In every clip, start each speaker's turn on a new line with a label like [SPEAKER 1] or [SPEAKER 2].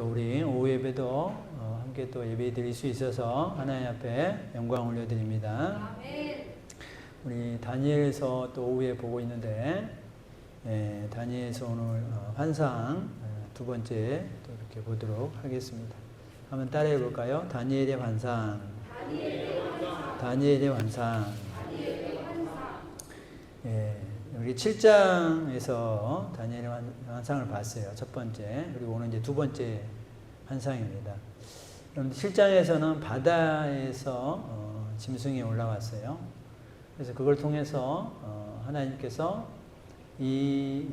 [SPEAKER 1] 우리 오후 예배도 함께 또 예배 드릴 수 있어서 하나님 앞에 영광 올려드립니다. 우리 다니엘서 또 오후에 보고 있는데, 다니엘서 오늘 환상 두 번째 또 이렇게 보도록 하겠습니다. 한번 따라해 볼까요? 다니엘의 환상. 다니엘의 환상. 여기 7장에서 다니엘의 환상을 봤어요. 첫 번째. 그리고 오늘 이제 두 번째 환상입니다. 그런데 7장에서는 바다에서 짐승이 올라왔어요. 그래서 그걸 통해서 하나님께서 이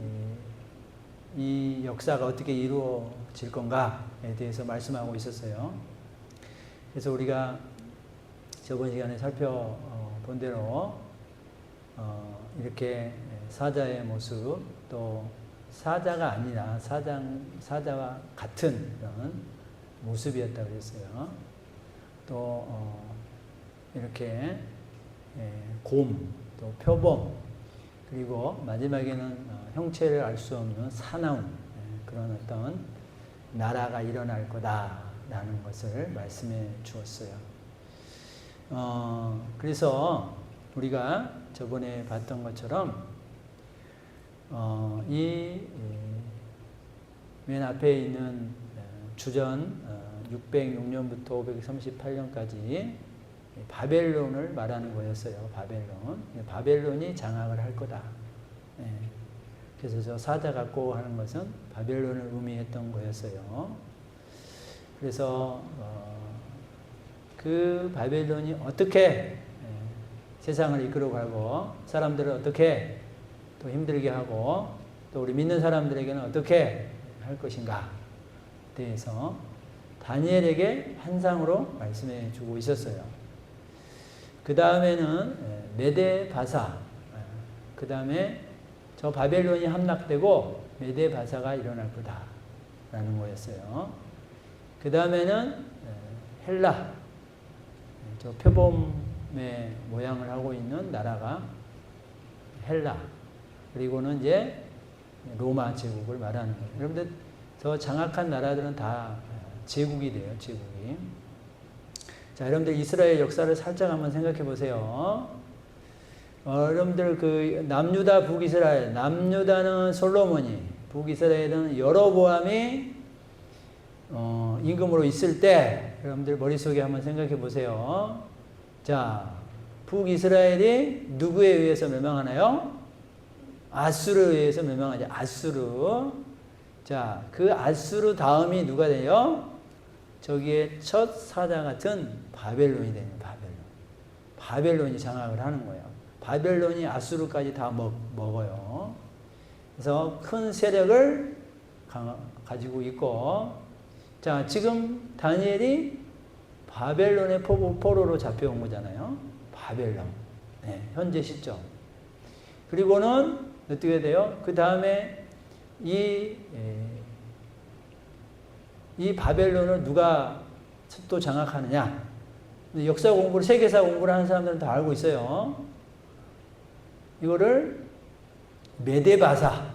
[SPEAKER 1] 역사가 어떻게 이루어질 건가에 대해서 말씀하고 있었어요. 그래서 우리가 저번 시간에 살펴본 대로 이렇게 사자의 모습, 또 사자가 아니라 사자와 같은 그런 모습이었다고 그랬어요. 또 이렇게 곰, 또 표범, 그리고 마지막에는 형체를 알 수 없는 사나운 그런 어떤 나라가 일어날 거다라는 것을 말씀해 주었어요. 그래서 우리가 저번에 봤던 것처럼 이 맨 앞에 있는 주전 606년부터 538년까지 바벨론을 말하는 거였어요. 바벨론이 장악을 할 거다. 그래서 저 사자 같고 하는 것은 바벨론을 의미했던 거였어요. 그래서 그 바벨론이 어떻게 세상을 이끌어가고 사람들을 어떻게 또 힘들게 하고 또 우리 믿는 사람들에게는 어떻게 할 것인가에 대해서 다니엘에게 환상으로 말씀해 주고 있었어요. 그 다음에는 메데바사, 그 다음에 저 바벨론이 함락되고 메데바사가 일어날 거다라는 거였어요. 그 다음에는 헬라, 저 표범의 모양을 하고 있는 나라가 헬라, 그리고는 이제 로마 제국을 말하는 거예요. 여러분들 저 장악한 나라들은 다 제국이 돼요. 제국이. 자, 여러분들 이스라엘 역사를 살짝 한번 생각해 보세요. 여러분들 그 남유다 북이스라엘, 남유다는 솔로몬이, 북이스라엘은 여로보암이 임금으로 있을 때 여러분들 머릿속에 한번 생각해 보세요. 자, 북이스라엘이 누구에 의해서 멸망하나요? 아수르에 의해서 멸망하죠. 아수르. 자, 그 아수르 다음이 누가 돼요? 저기에 첫 사자 같은 바벨론이 되는 바벨론이 장악을 하는 거예요. 바벨론이 아수르까지 다 먹어요. 그래서 큰 세력을 가지고 있고, 자, 지금 다니엘이 바벨론의 포로로 잡혀온 거잖아요. 바벨론. 현재 시점. 그리고는 어떻게 돼요? 그 다음에 이 바벨론을 누가 또 장악하느냐? 역사 공부를, 세계사 공부를 하는 사람들은 다 알고 있어요. 이거를 메데바사.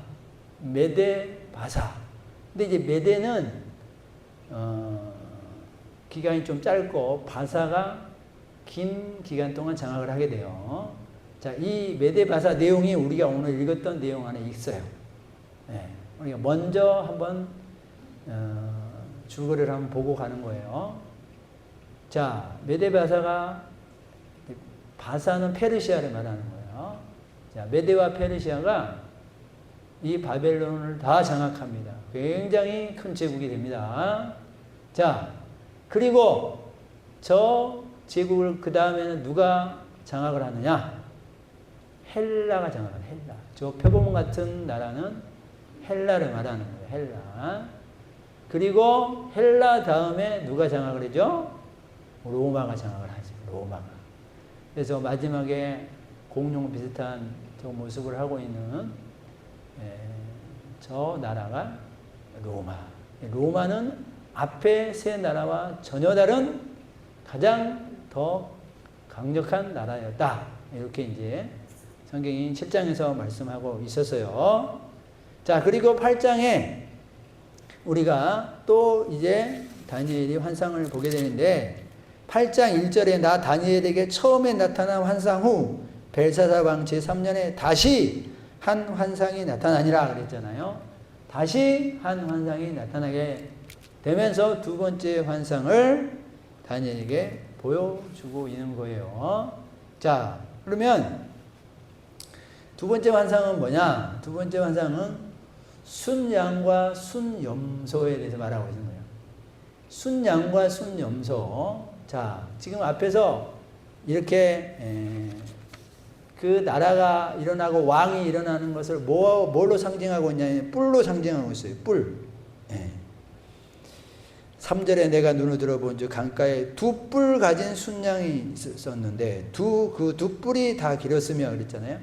[SPEAKER 1] 근데 이제 메데는 기간이 좀 짧고 바사가 긴 기간 동안 장악을 하게 돼요. 자, 이 메데바사 내용이 우리가 오늘 읽었던 내용 안에 있어요. 우리가 먼저 한번 줄거리를 한번 보고 가는 거예요. 자, 메데바사가, 바사는 페르시아를 말하는 거예요. 자, 메데와 페르시아가 이 바벨론을 다 장악합니다. 굉장히 큰 제국이 됩니다. 자, 그리고 저 제국을 그 다음에는 누가 장악을 하느냐? 헬라가 장악을 해요. 헬라. 저 표범 같은 나라는 헬라를 말하는 거예요. 헬라. 그리고 헬라 다음에 누가 장악을 하죠? 로마가 장악을 하죠. 로마가. 그래서 마지막에 공룡 비슷한 저 모습을 하고 있는 저 나라가 로마. 로마는 앞에 세 나라와 전혀 다른 가장 더 강력한 나라였다. 이렇게 이제 성경이 7장에서 말씀하고 있었어요. 자, 그리고 8장에 우리가 또 이제 다니엘이 환상을 보게 되는데 8장 1절에 나 다니엘에게 처음에 나타난 환상 후 벨사살 왕 제3년에 다시 한 환상이 나타나니라 그랬잖아요. 다시 한 환상이 나타나게 되면서 두 번째 환상을 다니엘에게 보여주고 있는 거예요. 자, 그러면 두 번째 환상은 뭐냐? 두 번째 환상은 순양과 순염소에 대해서 말하고 있는 거예요. 순양과 순염소. 자, 지금 앞에서 이렇게 그 나라가 일어나고 왕이 일어나는 것을 뭘로 상징하고 있냐면 뿔로 상징하고 있어요. 뿔. 3절에 내가 눈을 들어본 즉 강가에 두 뿔 가진 순양이 있었는데 그 두 뿔이 다 길었으며 그랬잖아요.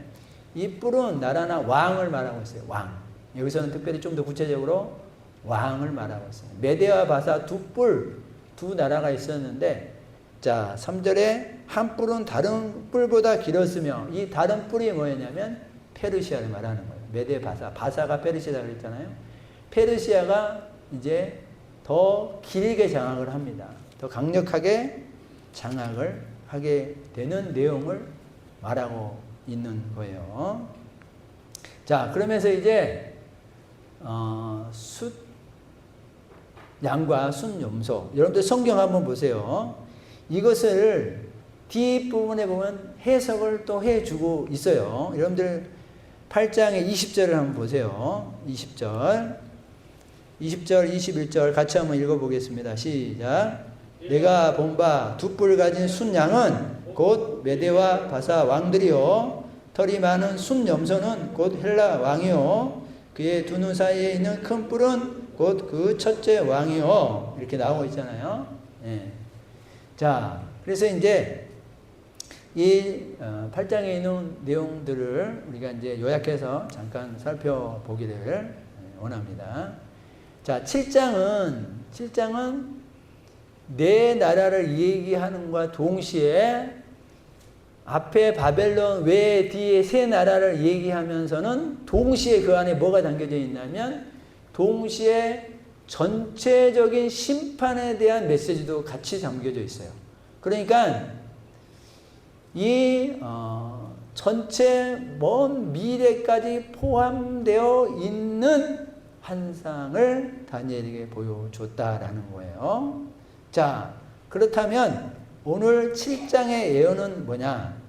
[SPEAKER 1] 이 뿔은 나라나 왕을 말하고 있어요. 왕. 여기서는 특별히 좀 더 구체적으로 왕을 말하고 있어요. 메대와 바사 두 뿔, 두 나라가 있었는데 자 3절에 한 뿔은 다른 뿔보다 길었으며 이 다른 뿔이 뭐였냐면 페르시아를 말하는 거예요. 메대 바사. 바사가 페르시아라고 그랬잖아요. 페르시아가 이제 더 길게 장악을 합니다. 더 강력하게 장악을 하게 되는 내용을 말하고 있는 거예요. 자, 그러면서 이제 양과 순염소. 여러분들 성경 한번 보세요. 이것을 뒷부분에 보면 해석을 또 해주고 있어요. 여러분들 8장의 20절을 한번 보세요. 20절, 21절 같이 한번 읽어보겠습니다. 시작. 내가 본 바 두 뿔 가진 순양은 곧 메대와 바사 왕들이요 털이 많은 순염소는 곧 헬라 왕이요 그의 두 눈 사이에 있는 큰 뿔은 곧 그 첫째 왕이요 이렇게 나오고 있잖아요. 예. 자, 그래서 이제 이 8장에 있는 내용들을 우리가 이제 요약해서 잠깐 살펴보기를 원합니다. 자, 7장은 네 나라를 얘기하는과 동시에 앞에 바벨론 외 뒤에 세 나라를 얘기하면서는 동시에 그 안에 뭐가 담겨져 있냐면 동시에 전체적인 심판에 대한 메시지도 같이 담겨져 있어요. 그러니까 이 전체 먼 미래까지 포함되어 있는 환상을 다니엘에게 보여줬다라는 거예요. 자, 그렇다면 오늘 7장의 예언은 뭐냐?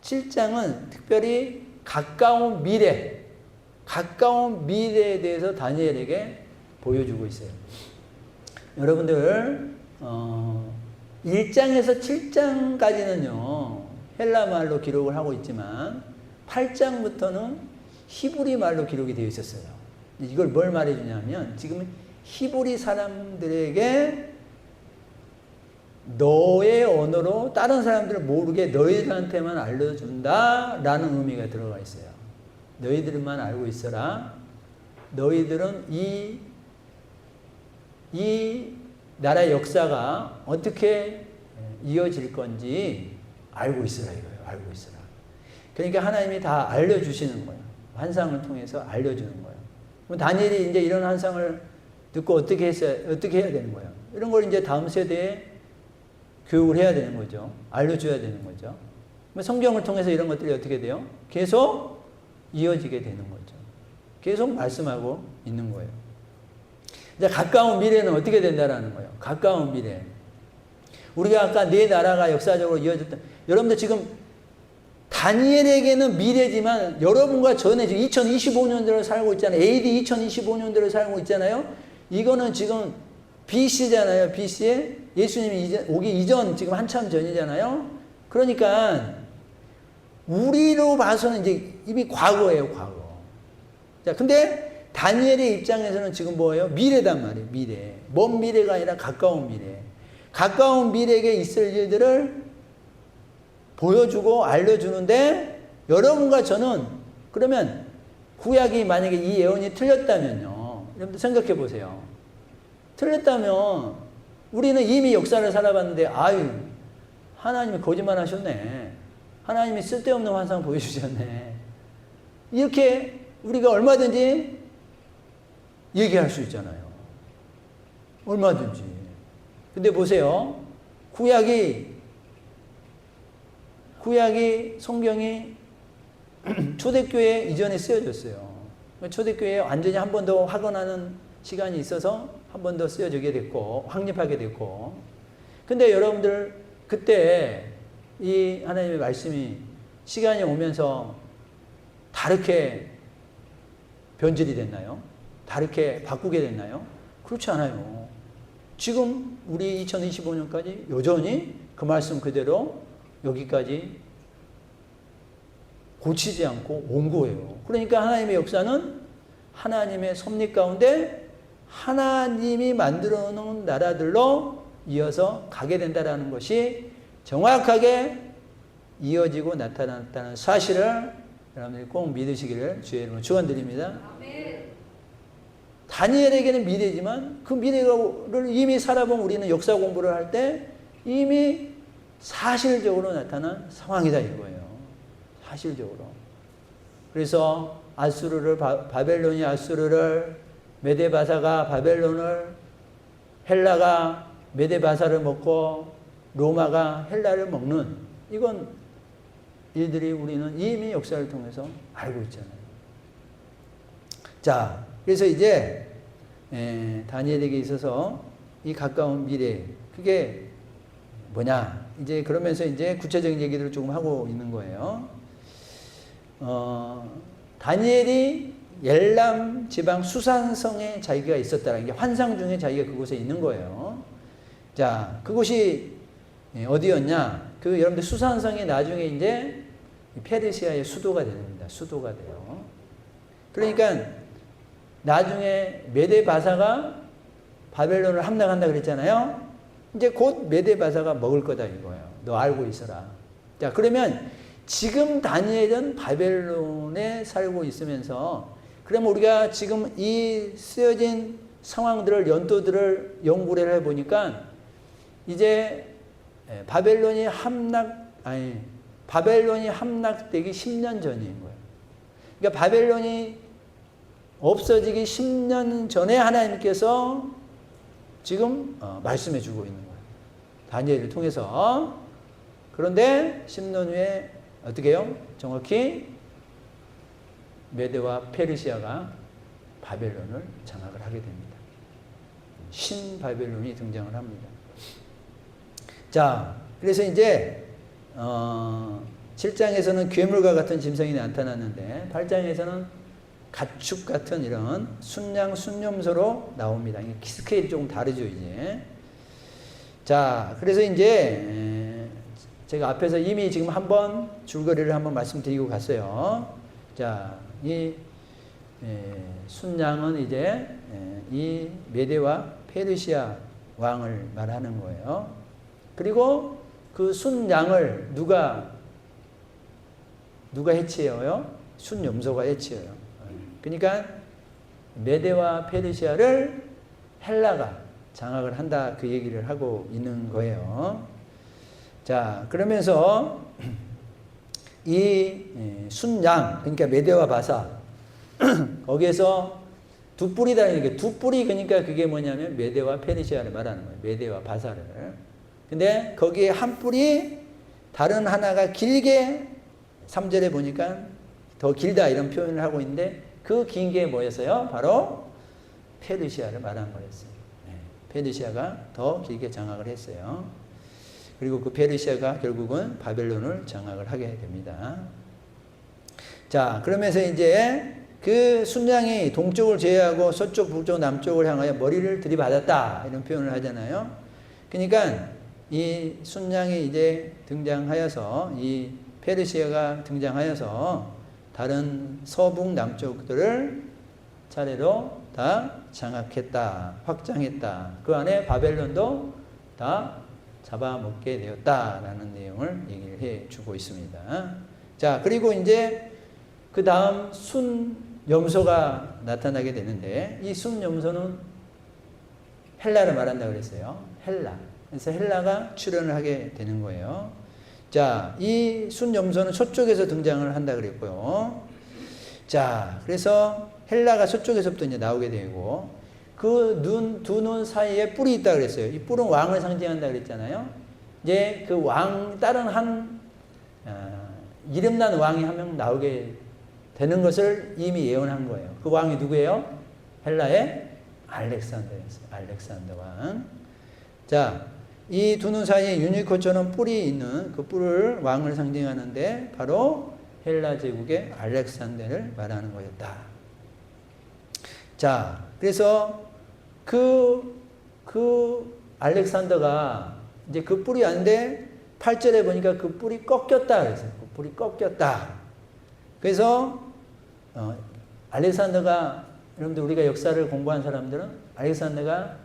[SPEAKER 1] 7장은 특별히 가까운 미래에 대해서 다니엘에게 보여주고 있어요. 여러분들 1장에서 7장까지는요 헬라 말로 기록을 하고 있지만 8장부터는 히브리 말로 기록이 되어 있었어요. 이걸 뭘 말해주냐면 지금 히브리 사람들에게 너의 언어로 다른 사람들 모르게 너희들한테만 알려준다라는 의미가 들어가 있어요. 너희들만 알고 있어라. 너희들은 이 나라의 역사가 어떻게 이어질 건지 알고 있으라 이거예요. 알고 있으라. 그러니까 하나님이 다 알려주시는 거예요. 환상을 통해서 알려주는 거예요. 그럼 다니엘이 이제 이런 환상을 듣고 어떻게 해야 되는 거예요? 이런 걸 이제 다음 세대에 교육을 해야 되는 거죠. 알려줘야 되는 거죠. 성경을 통해서 이런 것들이 어떻게 돼요? 계속 이어지게 되는 거죠. 계속 말씀하고 있는 거예요. 이제 가까운 미래는 어떻게 된다라는 거예요. 가까운 미래. 우리가 아까 네 나라가 역사적으로 이어졌다. 여러분들 지금 다니엘에게는 미래지만 여러분과 전에 지금 2025년대로 살고 있잖아요. AD 2025년대로 살고 있잖아요. 이거는 지금 BC잖아요. BC에 예수님이 오기 이전 지금 한참 전이잖아요. 그러니까 우리로 봐서는 이제 이미 과거예요. 과거. 자, 근데 다니엘의 입장에서는 지금 뭐예요? 미래단 말이에요. 미래. 먼 미래가 아니라 가까운 미래. 가까운 미래에 있을 일들을 보여주고 알려주는데 여러분과 저는 그러면 구약이 만약에 이 예언이 틀렸다면요. 여러분들 생각해 보세요. 틀렸다면 우리는 이미 역사를 살아봤는데 아유 하나님이 거짓말 하셨네. 하나님이 쓸데없는 환상 보여주셨네. 이렇게 우리가 얼마든지 얘기할 수 있잖아요. 얼마든지. 근데 보세요. 구약이 성경이 초대교회 이전에 쓰여졌어요. 초대교회에 완전히 한 번 더 확언하는 시간이 있어서 한 번 더 쓰여지게 됐고 확립하게 됐고. 근데 여러분들 그때 이 하나님의 말씀이 시간이 오면서 다르게 변질이 됐나요? 다르게 바꾸게 됐나요? 그렇지 않아요. 지금 우리 2025년까지 여전히 그 말씀 그대로 여기까지 고치지 않고 온 거예요. 그러니까 하나님의 역사는 하나님의 섭리 가운데 하나님이 만들어 놓은 나라들로 이어서 가게 된다는 것이 정확하게 이어지고 나타났다는 사실을 여러분들이 꼭 믿으시기를 주의 이름으로 축원드립니다. 다니엘에게는 미래지만 그 미래를 이미 살아본 우리는 역사 공부를 할 때 이미 사실적으로 나타난 상황이다 이거예요. 사실적으로. 그래서 바벨론이 아수르를, 메데바사가 바벨론을, 헬라가 메데바사를 먹고 로마가 헬라를 먹는 이건 일들이 우리는 이미 역사를 통해서 알고 있잖아요. 자, 그래서 이제 다니엘에게 있어서 이 가까운 미래 그게 뭐냐 이제 그러면서 이제 구체적인 얘기들을 조금 하고 있는 거예요. 다니엘이 엘람 지방 수산성에 자기가 있었다는 게 환상 중에 자기가 그곳에 있는 거예요. 자, 그곳이 어디였냐? 그 여러분들 수산성이 나중에 이제 페르시아의 수도가 됩니다. 수도가 돼요. 그러니까 나중에 메데바사가 바벨론을 함락한다 그랬잖아요. 이제 곧 메데바사가 먹을 거다 이거예요. 너 알고 있어라. 자, 그러면 지금 다니엘은 바벨론에 살고 있으면서 그러면 우리가 지금 이 쓰여진 상황들을 연도들을 연구를 해보니까 이제 바벨론이 함락되기 10년 전인 거예요. 그러니까 바벨론이 없어지기 10년 전에 하나님께서 지금 말씀해 주고 있는 거예요. 다니엘을 통해서. 그런데 10년 후에 어떻게 해요? 정확히 메데와 페르시아가 바벨론을 장악을 하게 됩니다. 신바벨론이 등장을 합니다. 자, 그래서 이제 7장에서는 괴물과 같은 짐승이 나타났는데 8장에서는 가축 같은 이런 순양, 순염소로 나옵니다. 이게 스케일이 조금 다르죠, 이제. 자, 그래서 이제 제가 앞에서 이미 지금 한번 줄거리를 한번 말씀드리고 갔어요. 자, 이 순양은 이제 이 메데와 페르시아 왕을 말하는 거예요. 그리고 그 순양을 누가 해치어요? 순염소가 해치어요. 그러니까 메데와 페르시아를 헬라가 장악을 한다 그 얘기를 하고 있는 거예요. 자, 그러면서 이 순양 그러니까 메데와 바사 거기에서 두 뿔이다 이게 두 뿔이 그러니까 그게 뭐냐면 메데와 페르시아를 말하는 거예요. 메데와 바사를. 근데 거기에 한 뿔이 다른 하나가 길게 3절에 보니까 더 길다 이런 표현을 하고 있는데 그 긴 게 뭐였어요? 바로 페르시아를 말한 거였어요. 페르시아가 더 길게 장악을 했어요. 그리고 그 페르시아가 결국은 바벨론을 장악을 하게 됩니다. 자, 그러면서 이제 그 순양이 동쪽을 제외하고 서쪽, 북쪽, 남쪽을 향하여 머리를 들이받았다 이런 표현을 하잖아요. 그러니까 이 순양이 이제 등장하여서 이 페르시아가 등장하여서 다른 서북 남쪽들을 차례로 다 장악했다, 확장했다. 그 안에 바벨론도 다 잡아먹게 되었다라는 내용을 얘기를 해주고 있습니다. 자, 그리고 이제 그 다음 순염소가 나타나게 되는데 이 순염소는 헬라를 말한다 그랬어요. 헬라. 그래서 헬라가 출현을 하게 되는 거예요. 자, 이 순염소는 서쪽에서 등장을 한다 그랬고요. 자, 그래서 헬라가 서쪽에서부터 이제 나오게 되고 그 두 눈 사이에 뿔이 있다 그랬어요. 이 뿔은 왕을 상징한다 그랬잖아요. 이제 그 왕 다른 한 이름난 왕이 한 명 나오게 되는 것을 이미 예언한 거예요. 그 왕이 누구예요? 헬라의 알렉산더였어요. 알렉산더 왕. 자, 이 두 눈 사이에 유니콘처럼 뿔이 있는 그 뿔을 왕을 상징하는데 바로 헬라 제국의 알렉산더를 말하는 거였다. 자, 그래서 그 알렉산더가 이제 그 뿔이 아닌데 8절에 보니까 그 뿔이 꺾였다 그랬어요. 그 뿔이 꺾였다. 그래서 알렉산더가, 여러분들 우리가 역사를 공부한 사람들은 알렉산더가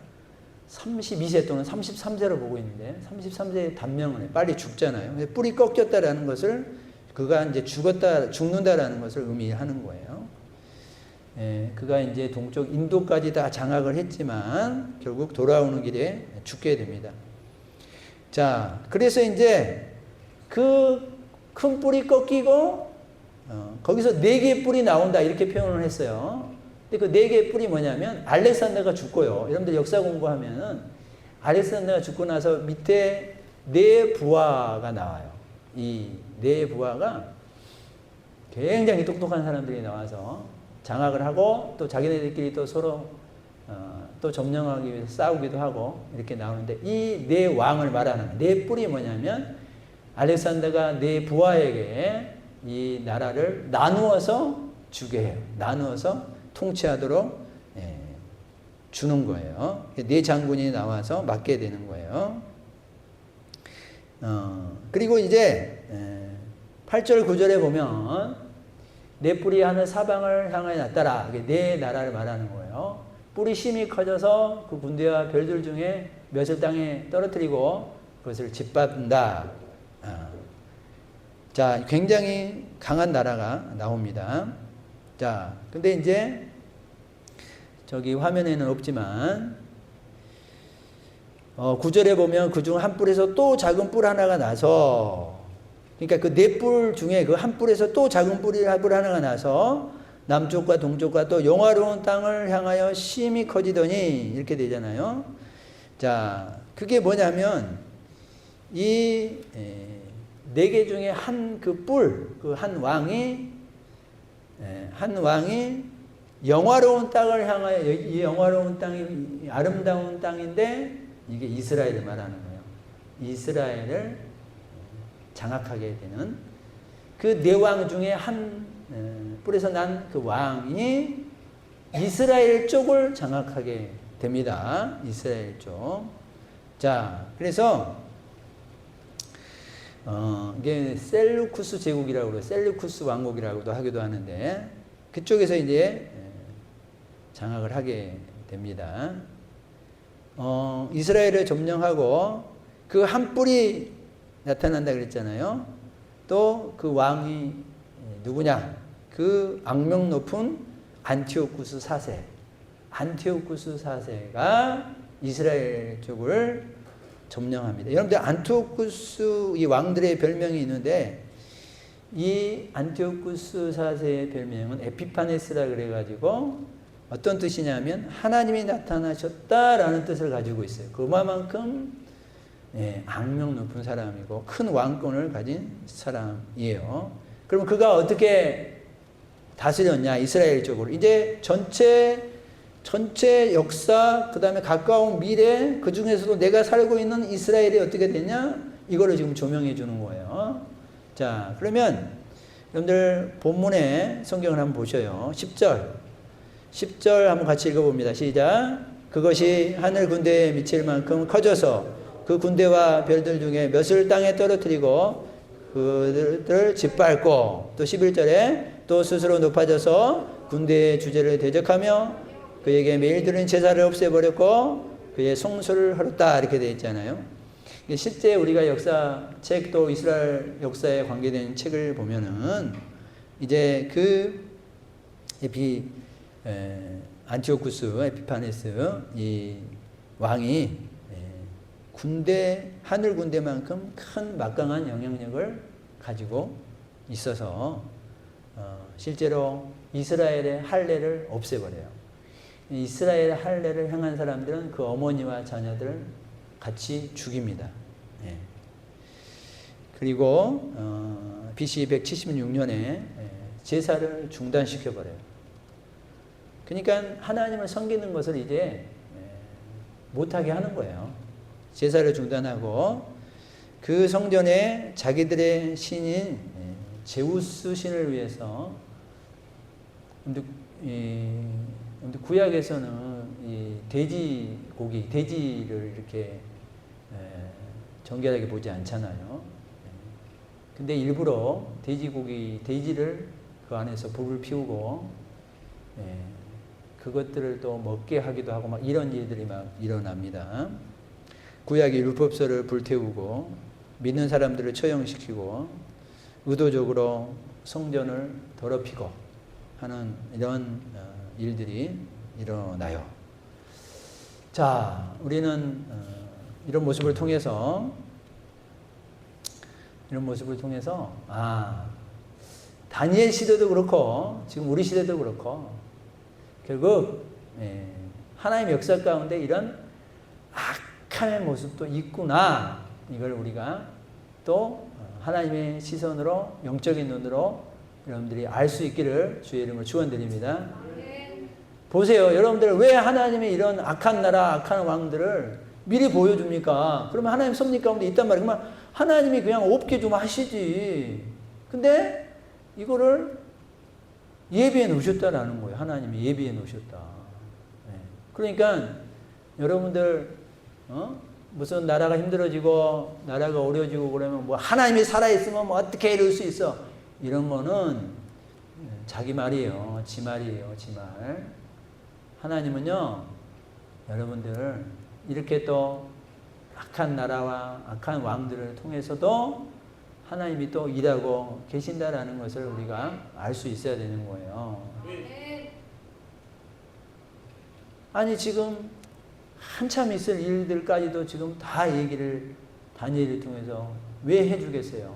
[SPEAKER 1] 32세 또는 33세로 보고 있는데 33세의 단명을 해. 빨리 죽잖아요. 뿔이 꺾였다라는 것을 그가 이제 죽는다라는 것을 의미하는 거예요. 그가 이제 동쪽 인도까지 다 장악을 했지만 결국 돌아오는 길에 죽게 됩니다. 자, 그래서 이제 그 큰 뿔이 꺾이고 거기서 4개의 뿔이 나온다 이렇게 표현을 했어요. 근데 그 4개의 뿔이 뭐냐면 알렉산더가 죽고요. 여러분들 역사 공부하면은 알렉산더가 죽고 나서 밑에 4 부하가 나와요. 이 4 부하가 굉장히 똑똑한 사람들이 나와서 장악을 하고 또 자기네들끼리 또 서로 또 점령하기 위해서 싸우기도 하고 이렇게 나오는데 이 4 왕을 말하는 4 뿔이 뭐냐면 알렉산더가 4 부하에게 이 나라를 나누어서 주게 해요. 나누어서 통치하도록 주는 거예요. 4 장군이 나와서 맡게 되는 거예요. 그리고 이제 8절 9절에 보면 내 뿔이 하늘 사방을 향하여 났더라. 네 나라를 말하는 거예요. 뿔이 심히 커져서 그 군대와 별들 중에 몇을 땅에 떨어뜨리고 그것을 짓밟는다. 자, 굉장히 강한 나라가 나옵니다. 자, 근데 이제 저기 화면에는 없지만 9절에 보면 그중 한 뿔에서 또 작은 뿔 하나가 나서, 그러니까 그 4뿔 중에 그 한 뿔에서 또 작은 뿔 하나가 나서 남쪽과 동쪽과 또 영화로운 땅을 향하여 심히 커지더니 이렇게 되잖아요. 자, 그게 뭐냐면 이 4개 중에 한 그 뿔, 그 한 왕이 영화로운 땅을 향하여, 이 영화로운 땅이 아름다운 땅인데 이게 이스라엘을 말하는 거예요. 이스라엘을 장악하게 되는 그 4왕 중에 한 뿔에서 난 그 왕이 이스라엘 쪽을 장악하게 됩니다. 이스라엘 쪽. 자, 그래서 이게 셀루쿠스 제국이라고 그래요. 셀루쿠스 왕국이라고도 하기도 하는데 그쪽에서 이제 장악을 하게 됩니다. 이스라엘을 점령하고 그 한 뿔이 나타난다 그랬잖아요. 또 그 왕이 누구냐? 그 악명 높은 안티오쿠스 4세. 안티오쿠스 4세가 이스라엘 쪽을 점령합니다. 여러분들 안티오쿠스 이 왕들의 별명이 있는데 이 안티오쿠스 4세의 별명은 에피파네스라 그래가지고 어떤 뜻이냐면 하나님이 나타나셨다라는 뜻을 가지고 있어요. 그만큼 악명 높은 사람이고 큰 왕권을 가진 사람이에요. 그럼 그가 어떻게 다스렸냐? 이스라엘 쪽으로. 이제 전체 역사, 그 다음에 가까운 미래, 그 중에서도 내가 살고 있는 이스라엘이 어떻게 되냐? 이거를 지금 조명해 주는 거예요. 자, 그러면 여러분들 본문에 성경을 한번 보셔요. 10절 한번 같이 읽어봅니다. 시작. 그것이 하늘 군대에 미칠 만큼 커져서 그 군대와 별들 중에 몇을 땅에 떨어뜨리고 그들을 짓밟고, 또 11절에 또 스스로 높아져서 군대의 주제를 대적하며 그에게 매일 드리는 제사를 없애버렸고 그의 송수를 헐었다 이렇게 되어 있잖아요. 실제 우리가 역사책 또 이스라엘 역사에 관계된 책을 보면은 이제 그 안티오쿠스 에피파네스 이 왕이 하늘 군대만큼 큰 막강한 영향력을 가지고 있어서 실제로 이스라엘의 할례를 없애버려요. 이스라엘 할례를 행한 사람들은 그 어머니와 자녀들을 같이 죽입니다. 예. 그리고 BC 176년에 제사를 중단시켜버려요. 그러니까 하나님을 섬기는 것을 이제 못하게 하는 거예요. 제사를 중단하고 그 성전에 자기들의 신인 제우스 신을 위해서, 근데 구약에서는 이 돼지고기, 돼지를 이렇게 정결하게 보지 않잖아요. 근데 일부러 돼지를 그 안에서 불을 피우고 그것들을 또 먹게 하기도 하고 막 이런 일들이 막 일어납니다. 구약의 율법서를 불태우고 믿는 사람들을 처형시키고 의도적으로 성전을 더럽히고 하는 이런 일들이 일어나요. 자, 우리는 이런 모습을 통해서 다니엘 시대도 그렇고 지금 우리 시대도 그렇고 결국 하나님의 역사 가운데 이런 악함의 모습도 있구나, 이걸 우리가 또 하나님의 시선으로, 영적인 눈으로 여러분들이 알 수 있기를 주의 이름으로 축원드립니다. 보세요. 여러분들 왜 하나님의 이런 악한 나라, 악한 왕들을 미리 보여줍니까? 그러면 하나님 섭리 가운데 있단 말이에요. 그러면 하나님이 그냥 없게 좀 하시지. 근데 이거를 예비해 놓으셨다라는 거예요. 하나님이 예비해 놓으셨다. 그러니까 여러분들 무슨 나라가 힘들어지고 나라가 어려워지고 그러면 뭐 하나님이 살아있으면 뭐 어떻게 이럴 수 있어. 이런 거는 자기 말이에요. 지 말이에요. 지 말. 하나님은요, 여러분들 이렇게 또 악한 나라와 악한 왕들을 통해서도 하나님이 또 일하고 계신다라는 것을 우리가 알 수 있어야 되는 거예요. 아니 지금 한참 있을 일들까지도 지금 다 얘기를 다니엘을 통해서 왜 해주겠어요?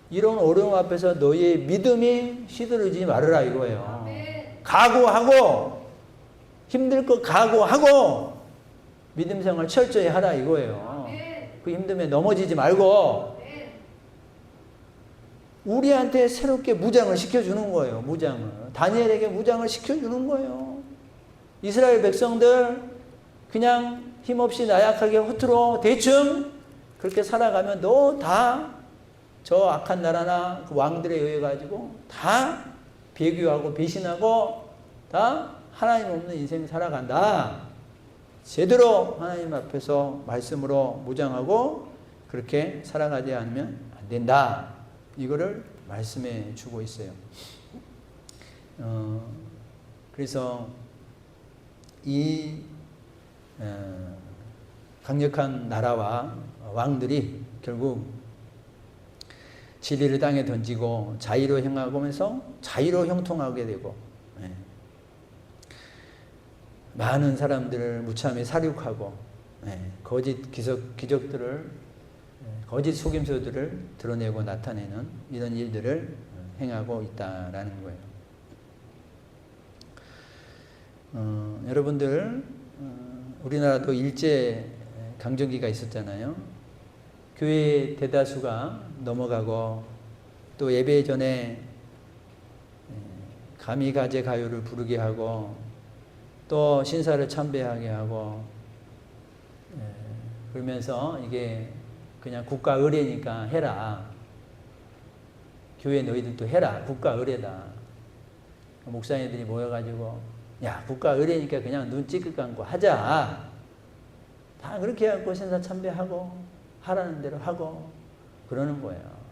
[SPEAKER 1] 이런 어려움 앞에서 너희의 믿음이 시들어지지 말으라 이거예요. 각오하고 힘들 거 각오하고 믿음 생활 철저히 하라 이거예요. 그 힘듦에 넘어지지 말고 우리한테 새롭게 무장을 시켜주는 거예요. 무장을. 다니엘에게 무장을 시켜주는 거예요. 이스라엘 백성들 그냥 힘없이 나약하게 허투루 대충 그렇게 살아가면 너 다 저 악한 나라나 그 왕들에 의해 가지고 다 배교하고 배신하고 다 하나님 없는 인생 살아간다. 제대로 하나님 앞에서 말씀으로 무장하고 그렇게 살아가지 않으면 안 된다. 이거를 말씀해 주고 있어요. 그래서 이 강력한 나라와 왕들이 결국 진리를 땅에 던지고 자의로 행하면서 자의로 형통하게 되고 많은 사람들을 무참히 살육하고 거짓 기적들을 거짓 속임수들을 드러내고 나타내는 이런 일들을 행하고 있다라는 거예요. 여러분들 우리나라도 일제 강점기가 있었잖아요. 교회 대다수가 넘어가고 또 예배 전에 가미가제 가요를 부르게 하고 또 신사를 참배하게 하고 그러면서 이게 그냥 국가 의례니까 해라. 교회 너희들도 해라. 국가 의례다. 목사님들이 모여가지고 야 국가 의례니까 그냥 눈 찌끄 감고 하자. 다 그렇게 해갖고 신사 참배하고 하라는 대로 하고 그러는 거예요.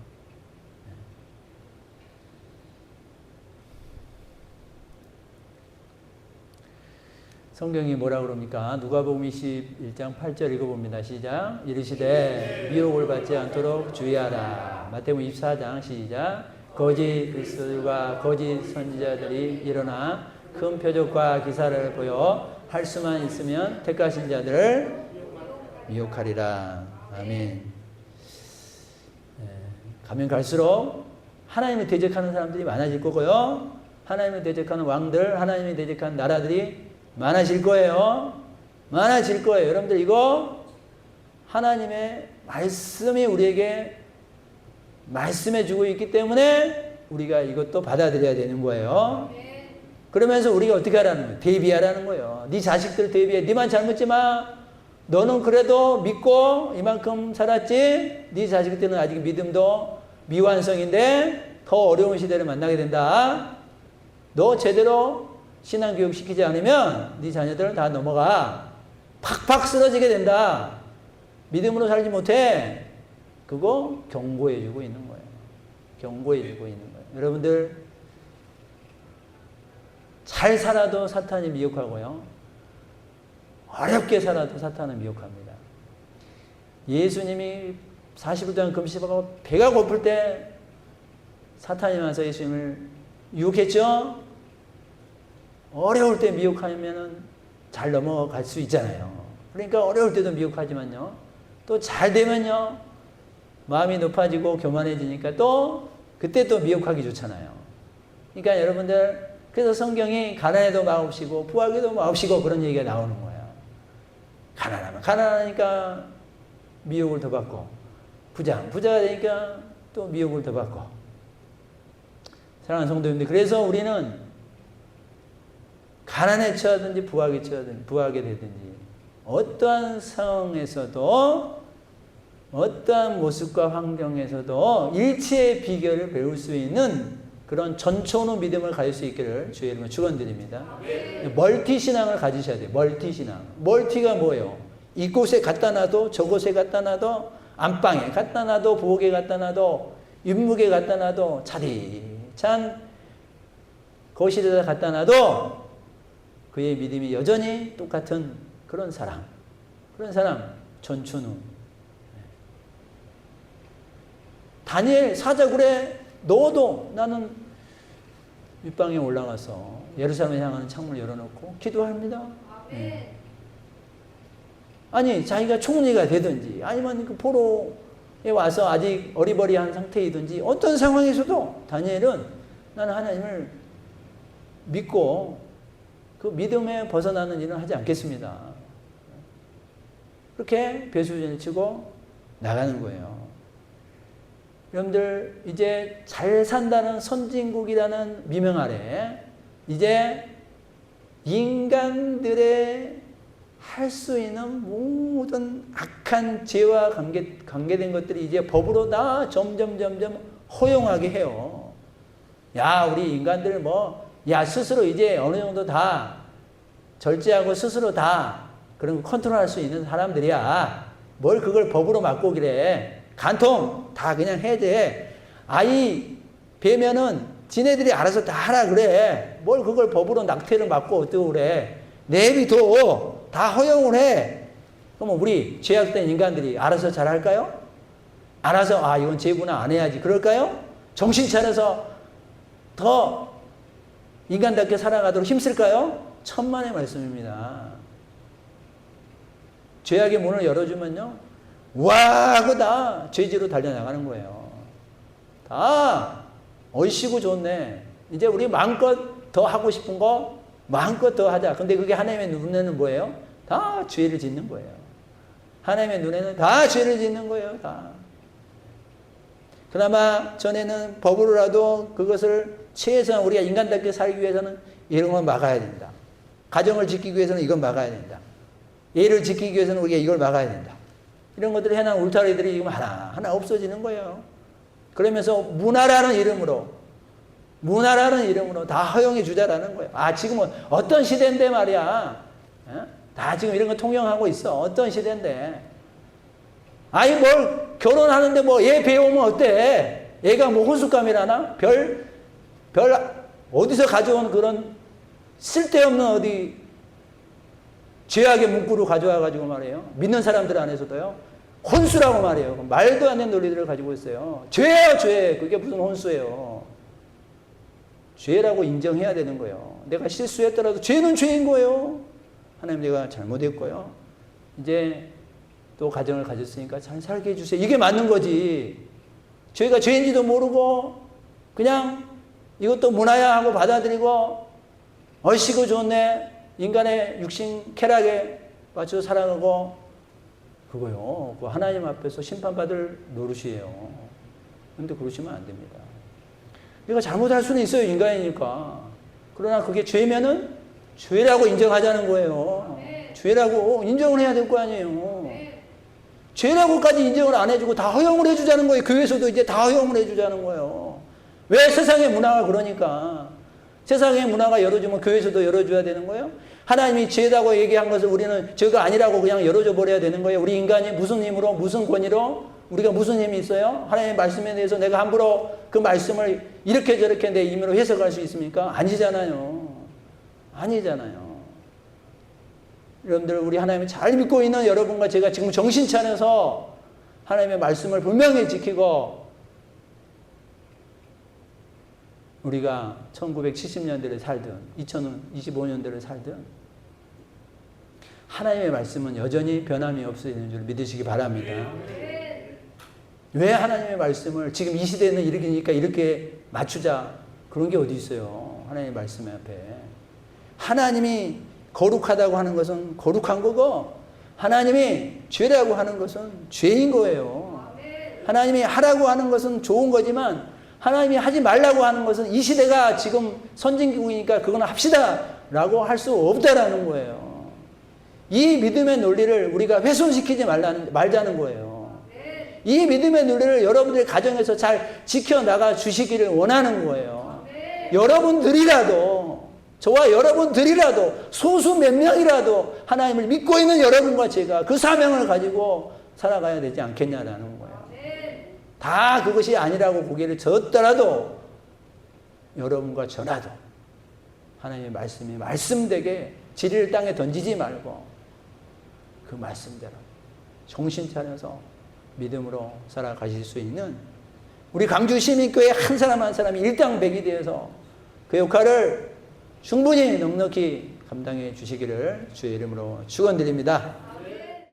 [SPEAKER 1] 성경이 뭐라 그럽니까? 누가복음 21장 8절 읽어봅니다. 시작. 이르시되 미혹을 받지 않도록 주의하라. 마태복음 24장 시작. 거짓 그리스도들과 거짓 선지자들이 일어나 큰 표적과 기사를 보여 할 수만 있으면 택하신 자들을 미혹하리라. 아멘. 가면 갈수록 하나님을 대적하는 사람들이 많아질 거고요. 하나님을 대적하는 왕들, 하나님을 대적하는 나라들이 많아질 거예요. 많아질 거예요. 여러분들 이거 하나님의 말씀이 우리에게 말씀해 주고 있기 때문에 우리가 이것도 받아들여야 되는 거예요. 그러면서 우리가 어떻게 하라는 거예요? 대비하라는 거예요. 네 자식들 대비해. 네만 잘못지 마. 너는 그래도 믿고 이만큼 살았지. 네 자식들은 아직 믿음도 미완성인데 더 어려운 시대를 만나게 된다. 너 제대로 신앙교육 시키지 않으면 네 자녀들은 다 넘어가. 팍팍 쓰러지게 된다. 믿음으로 살지 못해. 그거 경고해주고 있는 거예요. 경고해주고 있는 거예요. 여러분들 잘 살아도 사탄이 미혹하고요. 어렵게 살아도 사탄은 미혹합니다. 예수님이 40일 동안 금식하고 배가 고플 때 사탄이 와서 예수님을 유혹했죠. 어려울 때 미혹하면 잘 넘어갈 수 있잖아요. 그러니까 어려울 때도 미혹하지만요. 또 잘 되면요. 마음이 높아지고 교만해지니까 또 그때 또 미혹하기 좋잖아요. 그러니까 여러분들 그래서 성경이 가난해도 마옵시고 부하게도 마옵시고 그런 얘기가 나오는 거예요. 가난하면 가난하니까 미혹을 더 받고 부자가 되니까 또 미혹을 더 받고. 사랑하는 성도님들, 그래서 우리는 가난에 처하든지 부하게 되든지 어떠한 상황에서도 어떠한 모습과 환경에서도 일치의 비결을 배울 수 있는 그런 전천후 믿음을 가질 수 있기를 주의 이름으로 축원드립니다. 멀티신앙을 가지셔야 돼요. 멀티신앙. 멀티가 뭐예요? 이곳에 갖다 놔도 저곳에 갖다 놔도 안방에 갖다 놔도 부엌에 갖다 놔도 윗목에 갖다 놔도 차디찬 거실에다 갖다 놔도 그의 믿음이 여전히 똑같은 그런 사람 전천후. 다니엘 사자굴에 넣어도 나는 윗방에 올라가서 예루살렘을 향하는 창문을 열어놓고 기도합니다. 아니 자기가 총리가 되든지 아니면 그 포로에 와서 아직 어리버리한 상태이든지 어떤 상황에서도 다니엘은 나는 하나님을 믿고 그 믿음에 벗어나는 일은 하지 않겠습니다. 그렇게 배수진을 치고 나가는 거예요. 여러분들 이제 잘 산다는 선진국이라는 미명 아래 이제 인간들의 할 수 있는 모든 악한 죄와 관계된 것들이 이제 법으로 다 점점 허용하게 해요. 야, 우리 인간들 스스로 이제 어느 정도 다 절제하고 스스로 다 그런 거 컨트롤할 수 있는 사람들이야. 뭘 그걸 법으로 막고 그래. 간통 다 그냥 해야 돼. 아이 배면은 지네들이 알아서 다 하라 그래. 뭘 그걸 법으로 낙태를 막고 어쩌고 그래. 내비둬. 다 허용을 해. 그럼 우리 죄악된 인간들이 알아서 잘 할까요? 알아서 이건 죄구나 안 해야지 그럴까요? 정신 차려서 더 인간답게 살아가도록 힘쓸까요? 천만의 말씀입니다. 죄악의 문을 열어주면요. 와, 그거 다 죄지로 달려나가는 거예요. 다 얼씨구 좋네. 이제 우리 마음껏 더 하고 싶은 거 마음껏 더 하자. 근데 그게 하나님의 눈에는 뭐예요? 다 죄를 짓는 거예요. 하나님의 눈에는 다 죄를 짓는 거예요. 다. 그나마 전에는 법으로라도 그것을 최소한 우리가 인간답게 살기 위해서는 이런 건 막아야 된다. 가정을 지키기 위해서는 이건 막아야 된다. 예를 지키기 위해서는 우리가 이걸 막아야 된다. 이런 것들을 해놓은 울타리들이 지금 하나 없어지는 거예요. 그러면서 문화라는 이름으로 다 허용해 주자라는 거예요. 지금은 어떤 시대인데 말이야. 다 지금 이런 거 통용하고 있어. 어떤 시대인데. 뭘 결혼하는데 얘 배우면 어때? 얘가 혼숙감이라나? 별 어디서 가져온 그런 쓸데없는 어디 죄악의 문구로 가져와가지고 말이에요. 믿는 사람들 안에서도요. 혼수라고 말이에요. 말도 안 되는 논리들을 가지고 있어요. 죄예요, 죄. 그게 무슨 혼수예요. 죄라고 인정해야 되는 거예요. 내가 실수했더라도 죄는 죄인 거예요. 하나님 내가 잘못했고요. 이제 또 가정을 가졌으니까 잘 살게 해주세요. 이게 맞는 거지. 죄가 죄인지도 모르고 그냥 이것도 문화야 하고 받아들이고 얼씨구 좋네. 인간의 육신 쾌락에 맞춰 살아가고 그거요. 그 하나님 앞에서 심판받을 노릇이에요. 그런데 그러시면 안 됩니다. 내가 잘못할 수는 있어요. 인간이니까. 그러나 그게 죄면은 죄라고 인정하자는 거예요. 죄라고 인정을 해야 될 거 아니에요. 죄라고까지 인정을 안 해주고 다 허용을 해주자는 거예요. 교회에서도 이제 다 허용을 해주자는 거예요. 왜 세상의 문화가 그러니까. 세상의 문화가 열어주면 교회에서도 열어줘야 되는 거예요. 하나님이 죄다고 얘기한 것을 우리는 죄가 아니라고 그냥 열어줘 버려야 되는 거예요. 우리 인간이 무슨 힘으로 무슨 권위로 우리가 무슨 힘이 있어요? 하나님의 말씀에 대해서 내가 함부로 그 말씀을 이렇게 저렇게 내 임의로 해석할 수 있습니까? 아니잖아요. 아니잖아요. 여러분들 우리 하나님을 잘 믿고 있는 여러분과 제가 지금 정신 차려서 하나님의 말씀을 분명히 지키고 우리가 1970년대를 살든 2025년대를 살든 하나님의 말씀은 여전히 변함이 없어지는 줄 믿으시기 바랍니다. 왜 하나님의 말씀을 지금 이 시대는 이렇게니까 이렇게 맞추자 그런 게 어디 있어요. 하나님의 말씀 앞에. 하나님이 거룩하다고 하는 것은 거룩한 거고 하나님이 죄라고 하는 것은 죄인 거예요. 하나님이 하라고 하는 것은 좋은 거지만 하나님이 하지 말라고 하는 것은 이 시대가 지금 선진국이니까 그거는 합시다 라고 할 수 없다라는 거예요. 이 믿음의 논리를 우리가 훼손시키지 말자는 거예요. 이 믿음의 논리를 여러분들의 가정에서 잘 지켜나가 주시기를 원하는 거예요. 여러분들이라도 저와 여러분들이라도 소수 몇 명이라도 하나님을 믿고 있는 여러분과 제가 그 사명을 가지고 살아가야 되지 않겠냐라는 거예요. 다 그것이 아니라고 고개를 젓더라도 여러분과 저라도 하나님의 말씀이 말씀되게 지리를 땅에 던지지 말고 그 말씀대로 정신 차려서 믿음으로 살아가실 수 있는 우리 광주 시민교회 한 사람 한 사람이 일당백이 되어서 그 역할을 충분히 넉넉히 감당해 주시기를 주의 이름으로 축원드립니다.